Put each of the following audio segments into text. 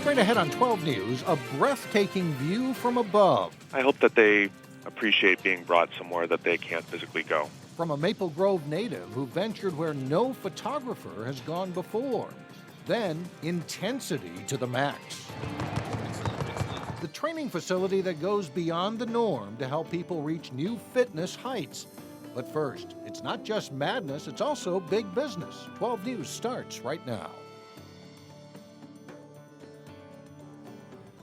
Straight ahead on 12 News, a breathtaking view from above. I hope that they appreciate being brought somewhere that they can't physically go. From a Maple Grove native who ventured where no photographer has gone before. Then, intensity to the max. The training facility that goes beyond the norm to help people reach new fitness heights. But first, it's not just madness, it's also big business. 12 News starts right now.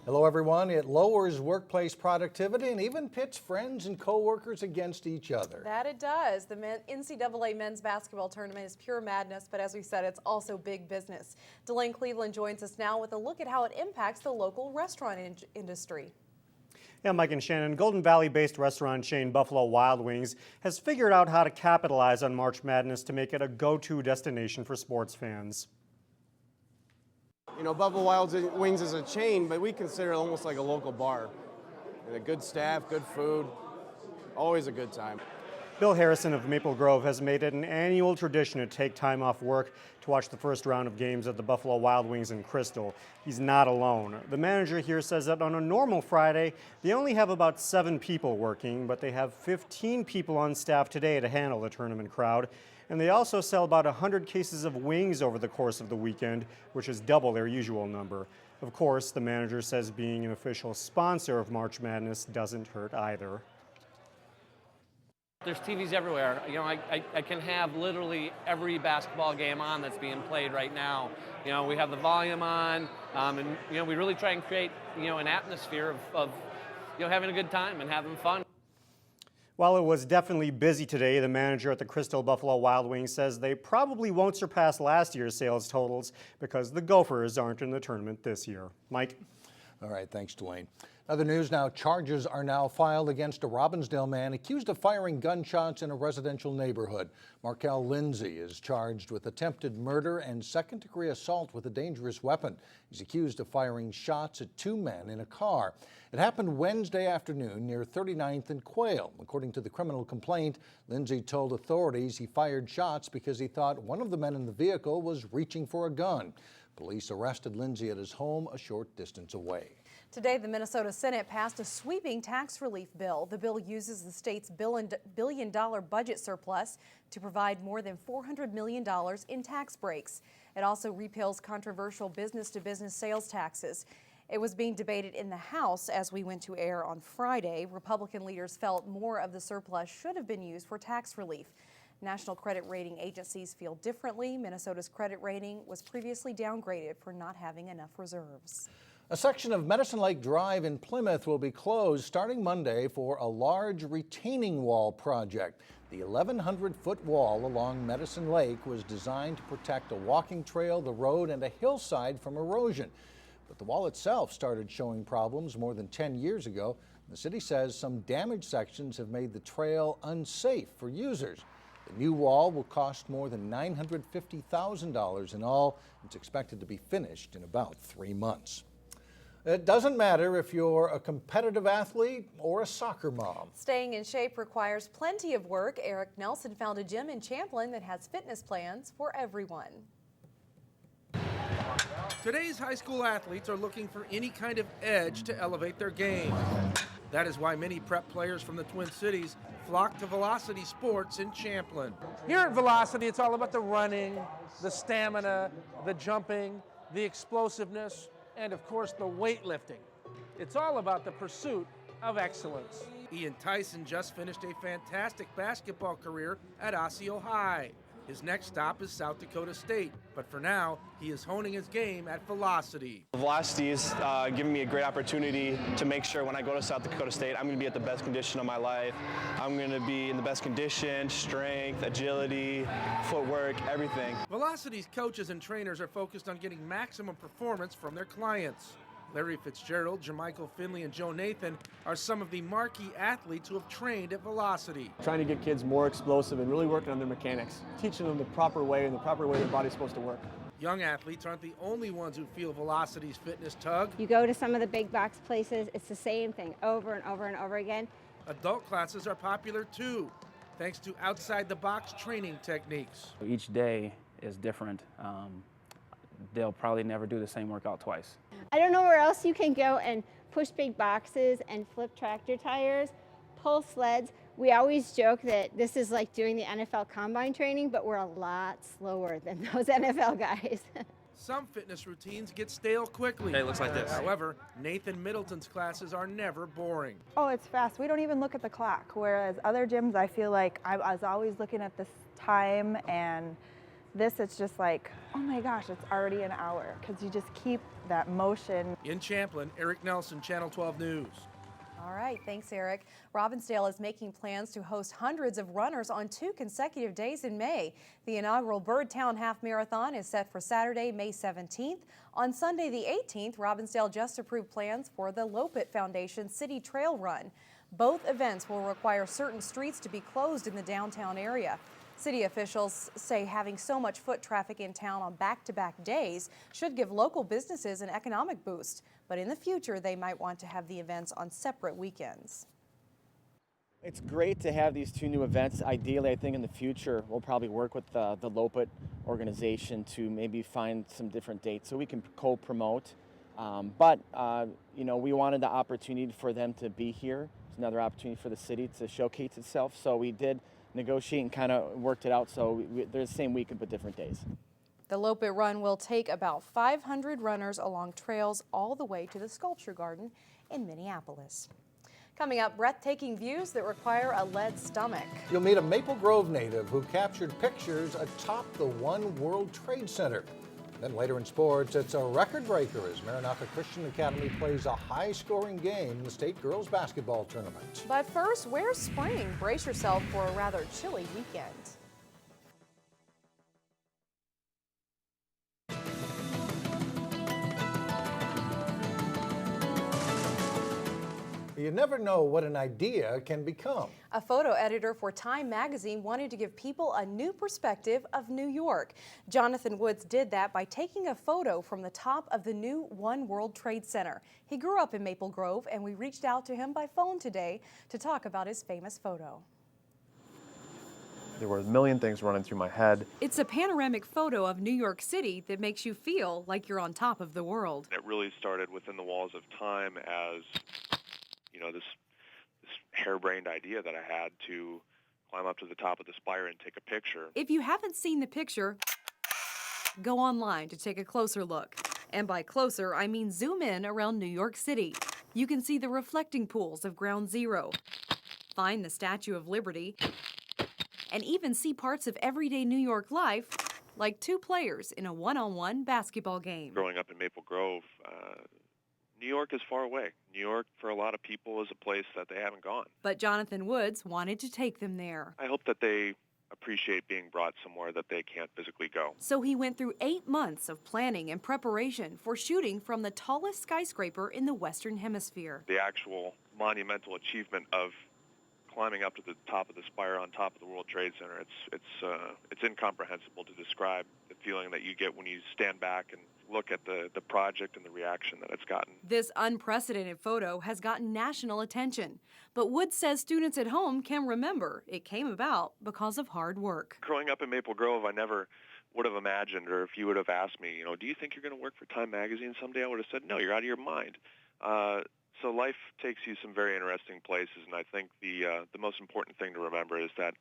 Hello, everyone. It lowers workplace productivity and even pits friends and coworkers against each other. That it does. The NCAA men's basketball tournament is pure madness, but as we said, it's also big business. Delane Cleveland joins us now with a look at how it impacts the local restaurant industry. Yeah, Mike and Shannon, Golden Valley-based restaurant chain Buffalo Wild Wings has figured out how to capitalize on March Madness to make it a go-to destination for sports fans. You know, Buffalo Wild Wings is a chain, but we consider it almost like a local bar. And a good staff, good food, always a good time. Bill Harrison of Maple Grove has made it an annual tradition to take time off work to watch the first round of games at the Buffalo Wild Wings in Crystal. He's not alone. The manager here says that on a normal Friday, they only have about 7 people working, but they have 15 people on staff today to handle the tournament crowd. And they also sell about 100 cases of wings over the course of the weekend, which is double their usual number. Of course, the manager says being an official sponsor of March Madness doesn't hurt either. There's TVs everywhere. You know, I can have literally every basketball game on that's being played right now. You know, we have the volume on, and you know, we really try and create, you know, an atmosphere of you know, having a good time and having fun. While it was definitely busy today, the manager at the Crystal Buffalo Wild Wings says they probably won't surpass last year's sales totals because the Gophers aren't in the tournament this year. Mike? All right, thanks, Dwayne. Other news now, charges are now filed against a Robbinsdale man accused of firing gunshots in a residential neighborhood. Markel Lindsay is charged with attempted murder and second-degree assault with a dangerous weapon. He's accused of firing shots at 2 men in a car. It happened Wednesday afternoon near 39th and Quail. According to the criminal complaint, Lindsay told authorities he fired shots because he thought one of the men in the vehicle was reaching for a gun. Police arrested Lindsay at his home a short distance away. Today, the Minnesota Senate passed a sweeping tax relief bill. The bill uses the state's billion-dollar budget surplus to provide more than $400 million in tax breaks. It also repeals controversial business-to-business sales taxes. It was being debated in the House as we went to air on Friday. Republican leaders felt more of the surplus should have been used for tax relief. National credit rating agencies feel differently. Minnesota's credit rating was previously downgraded for not having enough reserves. A section of Medicine Lake Drive in Plymouth will be closed starting Monday for a large retaining wall project. The 1,100-foot wall along Medicine Lake was designed to protect a walking trail, the road, and a hillside from erosion. But the wall itself started showing problems more than 10 years ago. The city says some damaged sections have made the trail unsafe for users. The new wall will cost more than $950,000 in all. It's expected to be finished in about 3 months. It doesn't matter if you're a competitive athlete or a soccer mom. Staying in shape requires plenty of work. Eric Nelson found a gym in Champlin that has fitness plans for everyone. Today's high school athletes are looking for any kind of edge to elevate their game. That is why many prep players from the Twin Cities flock to Velocity Sports in Champlin. Here at Velocity, it's all about the running, the stamina, the jumping, the explosiveness, and of course the weightlifting. It's all about the pursuit of excellence. Ian Tyson just finished a fantastic basketball career at Osseo High. His next stop is South Dakota State, but for now, he is honing his game at Velocity. Velocity is giving me a great opportunity to make sure when I go to South Dakota State, I'm going to be at the best condition of my life. I'm going to be in the best condition, strength, agility, footwork, everything. Velocity's coaches and trainers are focused on getting maximum performance from their clients. Larry Fitzgerald, Jermichael Finley, and Joe Nathan are some of the marquee athletes who have trained at Velocity. Trying to get kids more explosive and really working on their mechanics, teaching them the proper way and the proper way their body's supposed to work. Young athletes aren't the only ones who feel Velocity's fitness tug. You go to some of the big box places, it's the same thing over and over and over again. Adult classes are popular too, thanks to outside-the-box training techniques. Each day is different. They'll probably never do the same workout twice. I don't know where else you can go and push big boxes and flip tractor tires, pull sleds. We always joke that this is like doing the NFL combine training, but we're a lot slower than those NFL guys. Some fitness routines get stale quickly. Hey, it looks like this. However, Nathan Middleton's classes are never boring. Oh, it's fast. We don't even look at the clock, whereas other gyms, I feel like I was always looking at this time, and this, it's just like, oh my gosh, it's already an hour, because you just keep that motion. In Champlin, Eric Nelson, Channel 12 News. All right, thanks, Eric. Robbinsdale is making plans to host hundreds of runners on 2 consecutive days in May. The inaugural Birdtown Half Marathon is set for Saturday, May 17th. On Sunday, the 18th, Robbinsdale just approved plans for the Lopit Foundation City Trail Run. Both events will require certain streets to be closed in the downtown area. City officials say having so much foot traffic in town on back-to-back days should give local businesses an economic boost. But in the future, they might want to have the events on separate weekends. It's great to have these 2 new events. Ideally, I think in the future, we'll probably work with the Lopit organization to maybe find some different dates so we can co-promote. But we wanted the opportunity for them to be here. It's another opportunity for the city to showcase itself. So we did negotiate and kind of worked it out. So they're the same weekend but different days. The Lopit Run will take about 500 runners along trails all the way to the Sculpture Garden in Minneapolis. Coming up, breathtaking views that require a lead stomach. You'll meet a Maple Grove native who captured pictures atop the One World Trade Center. Then later in sports, it's a record breaker as Maranatha Christian Academy plays a high-scoring game in the state girls basketball tournament. But first, where's spring? Brace yourself for a rather chilly weekend. You never know what an idea can become. A photo editor for Time magazine wanted to give people a new perspective of New York. Jonathan Woods did that by taking a photo from the top of the new One World Trade Center. He grew up in Maple Grove, and we reached out to him by phone today to talk about his famous photo. There were a million things running through my head. It's a panoramic photo of New York City that makes you feel like you're on top of the world. It really started within the walls of Time as this harebrained idea that I had to climb up to the top of the spire and take a picture. If you haven't seen the picture, go online to take a closer look. And by closer, I mean zoom in around New York City. You can see the reflecting pools of Ground Zero, find the Statue of Liberty, and even see parts of everyday New York life, like 2 players in a one-on-one basketball game. Growing up in Maple Grove, New York is far away. New York, for a lot of people, is a place that they haven't gone. But Jonathan Woods wanted to take them there. I hope that they appreciate being brought somewhere that they can't physically go. So he went through 8 months of planning and preparation for shooting from the tallest skyscraper in the Western Hemisphere. The actual monumental achievement of climbing up to the top of the spire on top of the World Trade Center, it's incomprehensible to describe the feeling that you get when you stand back and look at the project and the reaction that it's gotten. This unprecedented photo has gotten national attention, but Woods says students at home can remember it came about because of hard work. Growing up in Maple Grove, I never would have imagined, or if you would have asked me, do you think you're going to work for Time magazine someday? I would have said, no, you're out of your mind. So life takes you some very interesting places, and I think the most important thing to remember is that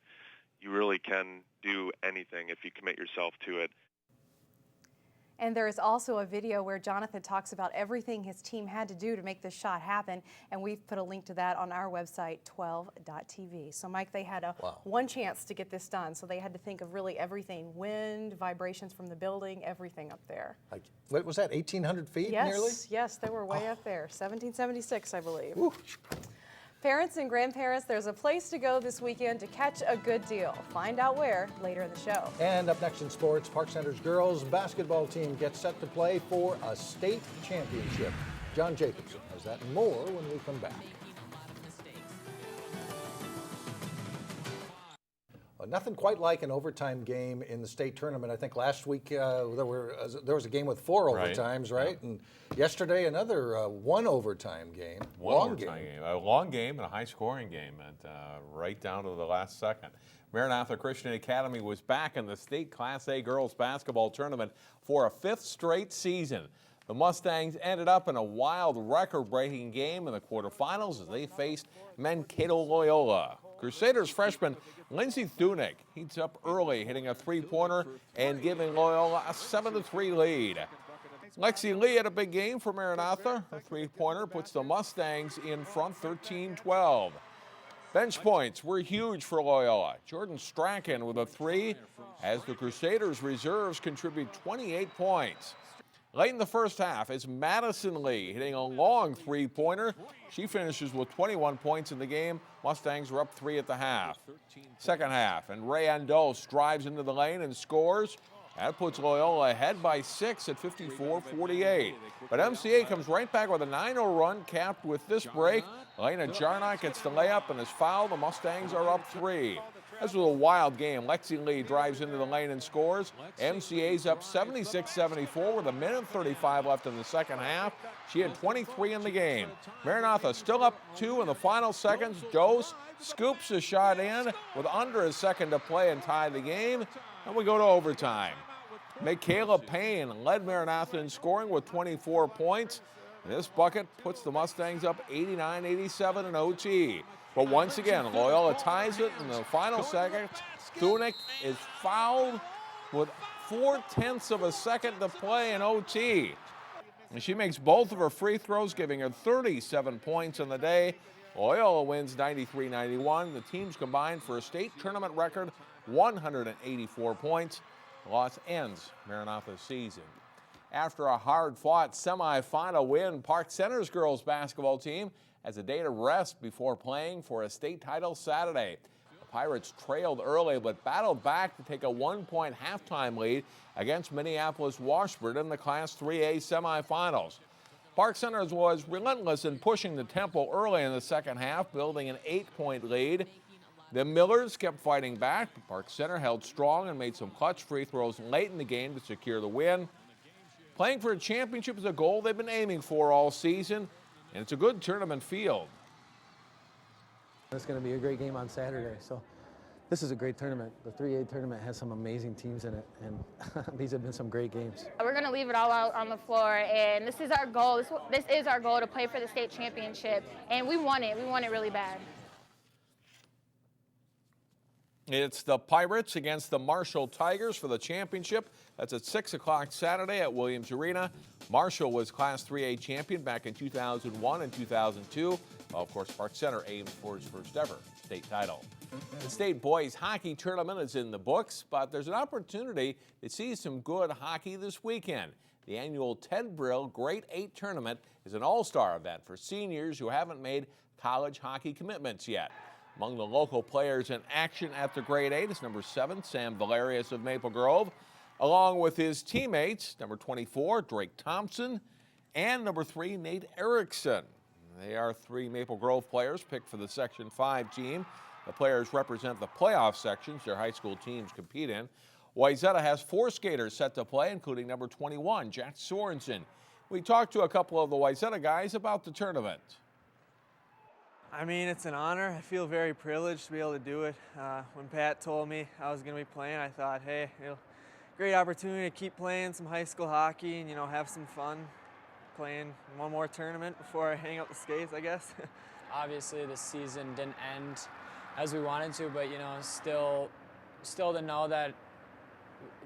you really can do anything if you commit yourself to it. And there is also a video where Jonathan talks about everything his team had to do to make this shot happen, and we've put a link to that on our website, 12.tv. So, Mike, they had one chance to get this done, so they had to think of really everything: wind, vibrations from the building, everything up there. Like, what was that, 1,800 feet nearly? Yes, they were way up there, 1776, I believe. Ooh. Parents and grandparents, there's a place to go this weekend to catch a good deal. Find out where later in the show. And up next in sports, Park Center's girls basketball team gets set to play for a state championship. John Jacobson has that and more when we come back. Nothing quite like an overtime game in the state tournament. I think last week there was a game with 4 overtimes, right? Yeah. And yesterday another 1 overtime game. Long game. A long game and a high-scoring game, and right down to the last second. Maranatha Christian Academy was back in the state Class A girls basketball tournament for a 5th straight season. The Mustangs ended up in a wild record-breaking game in the quarterfinals as they faced Mankato Loyola. Crusaders freshman Lindsey Thunick heats up early, hitting a three-pointer and giving Loyola a 7-3 lead. Lexi Lee had a big game for Maranatha. A three-pointer puts the Mustangs in front 13-12. Bench points were huge for Loyola. Jordan Strachan with a three as the Crusaders reserves contribute 28 points. Late in the first half is Madison Lee hitting a long three-pointer. She finishes with 21 points in the game. Mustangs are up 3 at the half. Second half, and Ray Andos drives into the lane and scores. That puts Loyola ahead by 6 at 54-48. But MCA comes right back with a 9-0 run, capped with this break. Elena Jarnock gets the layup and is fouled. The Mustangs are up 3. This was a wild game. Lexi Lee drives into the lane and scores. MCA's up 76-74 with 1:35 left in the second half. She had 23 in the game. Maranatha still up 2 in the final seconds. Dose scoops a shot in with under a second to play and tie the game. And we go to overtime. Michaela Payne led Maranatha in scoring with 24 points. This bucket puts the Mustangs up 89-87 in OT. But once again, Loyola ties it in the final seconds. Thunick is fouled with 0.4 of a second to play in OT. And she makes both of her free throws, giving her 37 points in the day. Loyola wins 93-91. The teams combined for a state tournament record 184 points. The loss ends Maranatha's season. After a hard-fought semifinal win, Park Center's girls basketball team has a day to rest before playing for a state title Saturday. The Pirates trailed early but battled back to take a 1-point halftime lead against Minneapolis Washburn in the Class 3A semifinals. Park Center was relentless in pushing the tempo early in the second half, building an 8-point lead. The Millers kept fighting back, but Park Center held strong and made some clutch free throws late in the game to secure the win. Playing for a championship is a goal they've been aiming for all season, and it's a good tournament field. It's going to be a great game on Saturday, so this is a great tournament. The 3A tournament has some amazing teams in it, and these have been some great games. We're going to leave it all out on the floor, and this is our goal. This is our goal, to play for the state championship, and we want it. We want it really bad. It's the Pirates against the Marshall Tigers for the championship. That's at 6 o'clock Saturday at Williams Arena. Marshall was Class 3A champion back in 2001 and 2002. Well, of course, Park Center aims for its first ever state title. The state boys hockey tournament is in the books, but there's an opportunity to see some good hockey this weekend. The annual Ted Brill Grade 8 tournament is an all-star event for seniors who haven't made college hockey commitments yet. Among the local players in action at the Grade 8 is number 7, Sam Valerius of Maple Grove, along with his teammates, number 24, Drake Thompson, and number 3, Nate Erickson. They are 3 Maple Grove players picked for the Section 5 team. The players represent the playoff sections their high school teams compete in. Wayzata has 4 skaters set to play, including number 21, Jack Sorensen. We talked to a couple of the Wayzata guys about the tournament. I mean, it's an honor. I feel very privileged to be able to do it. When Pat told me I was going to be playing, I thought, hey, great opportunity to keep playing some high school hockey and, have some fun playing one more tournament before I hang up the skates, I guess. Obviously, the season didn't end as we wanted to, but, still to know that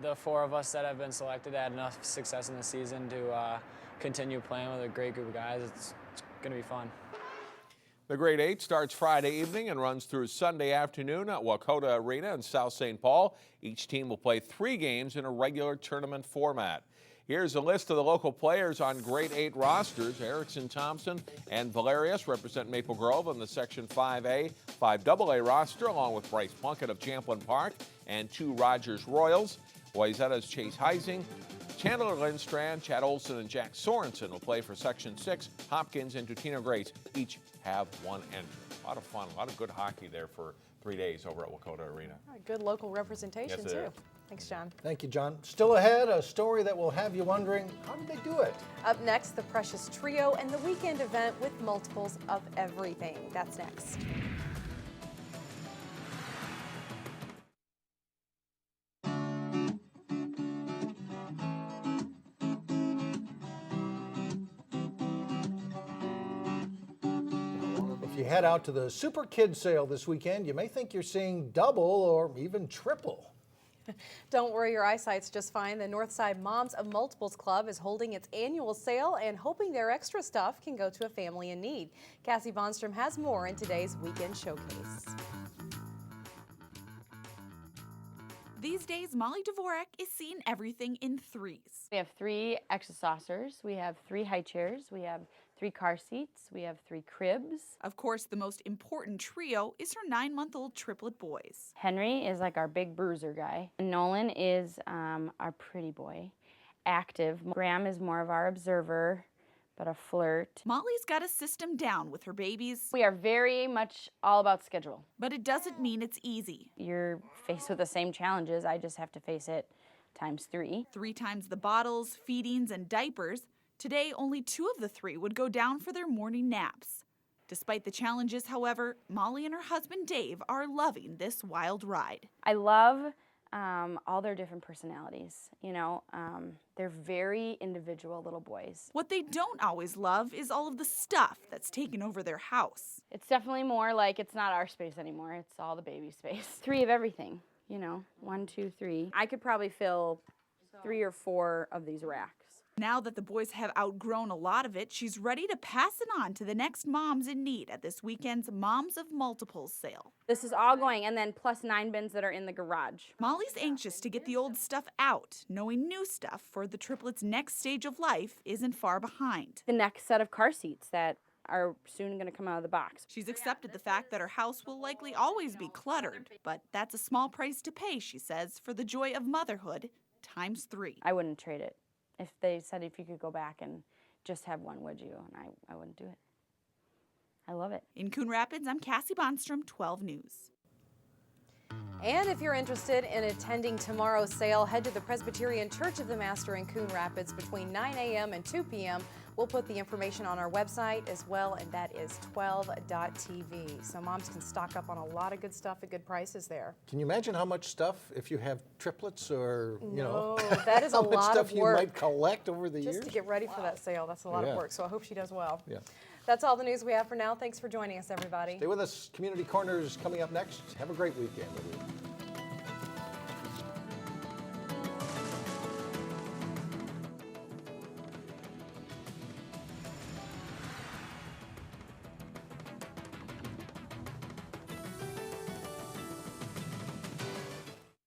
the 4 of us that have been selected had enough success in the season to continue playing with a great group of guys, it's going to be fun. The Grade 8 starts Friday evening and runs through Sunday afternoon at Wakota Arena in South St. Paul. Each team will play 3 games in a regular tournament format. Here's a list of the local players on Grade 8 rosters. Erickson, Thompson, and Valerius represent Maple Grove on the Section 5A, 5AA roster, along with Bryce Plunkett of Champlin Park and 2 Rogers Royals. Wayzata's Chase Heising, Chandler Lindstrand, Chad Olson, and Jack Sorensen will play for Section 6. Hopkins and Tutino Grace each have 1 entry. A lot of fun, a lot of good hockey there for 3 days over at Wakota Arena. Good local representation, Yes, too. it is. Thanks, John. Thank you, John. Still ahead, a story that will have you wondering, how did they do it? Up next, the Precious Trio and the weekend event with multiples of everything. That's next. you head out to the Super Kids sale this weekend, you may think you're seeing double or even triple. Don't worry, your eyesight's just fine. The Northside Moms of Multiples Club is holding its annual sale and hoping their extra stuff can go to a family in need. Cassie Bonstrom has more in today's Weekend Showcase. These days, Molly Dvorak is seeing everything in threes. We have 3 extra saucers, we have 3 high chairs, we have 3 car seats, we have 3 cribs. Of course, the most important trio is her 9-month-old triplet boys. Henry is like our big bruiser guy. Nolan is our pretty boy, active. Graham is more of our observer, but a flirt. Molly's got a system down with her babies. We are very much all about schedule. But it doesn't mean it's easy. You're faced with the same challenges. I just have to face it times 3. 3 times the bottles, feedings, and diapers. Today, only 2 of the 3 would go down for their morning naps. Despite the challenges, however, Molly and her husband Dave are loving this wild ride. I love all their different personalities. You know, they're very individual little boys. What they don't always love is all of the stuff that's taken over their house. It's definitely more like it's not our space anymore. It's all the baby space. 3 of everything, you know, 1, 2, 3. I could probably fill 3 or 4 of these racks. Now that the boys have outgrown a lot of it, she's ready to pass it on to the next moms in need at this weekend's Moms of Multiples sale. This is all going, and then plus 9 bins that are in the garage. Molly's anxious to get the old stuff out, knowing new stuff for the triplets' next stage of life isn't far behind. The next set of car seats that are soon going to come out of the box. She's accepted the fact that her house will likely always be cluttered, but that's a small price to pay, she says, for the joy of motherhood times 3. I wouldn't trade it. If they said if you could go back and just have one, would you? And I wouldn't do it. I love it. In Coon Rapids, I'm Cassie Bonstrom, 12 News. And if you're interested in attending tomorrow's sale, head to the Presbyterian Church of the Master in Coon Rapids between 9 a.m. and 2 p.m. We'll put the information on our website as well, and that is 12.tv. So moms can stock up on a lot of good stuff at good prices there. Can you imagine how much stuff, if you have triplets or, you know, that is a how much lot stuff of you work might collect over the years? just to get ready for that sale. That's a lot of Yeah. work, so I hope she does well. Yeah. That's all the news we have for now. Thanks for joining us, everybody. Stay with us. Community Corners coming up next. Have a great weekend, everyone.